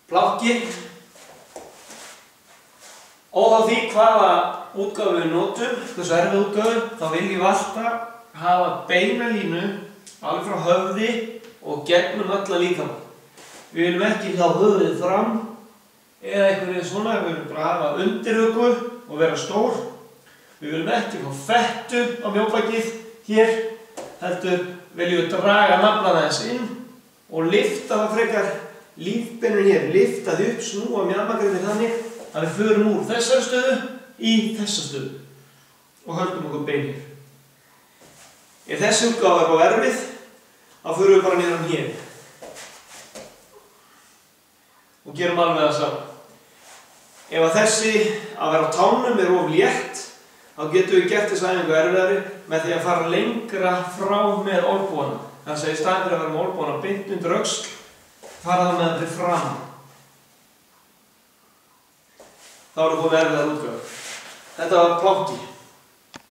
Planki. Óháð því hvaða útgáfu við notum, hversu erfið útgáfu, þá viljum við alltaf hafa beina línu alveg frá höfði og gegnum alla líkamann. Við viljum ekki þá höfuðið fram eða einhverju svona, við viljum bara hafa undirhöku og vera stór. Við viljum ekki fá fettu á mjóbakið hér, heldur viljum við draga naflann aðeins inn og lyfta það frekar lífbeininu hér, lyfta þið upp, snúa mjaðmagrindin þannig að við förum úr þessari stöðu í þessa stöðu og höldum okkur bein hér. Ef þessi útgáfa er erfið, þá förum við bara niður hér og gerum alveg það saman. Ef að þessi að vera á tánum er of létt, þá getum við gert þessa æfingu erfiðari með því að fara lengra frá með olnbogana. Þannig að í staðinn fyrir að vera með olnbogana beint undir öxl, fara það með þetta fram. Þá erum við komið erfiðar útgáfur. Þetta var planki.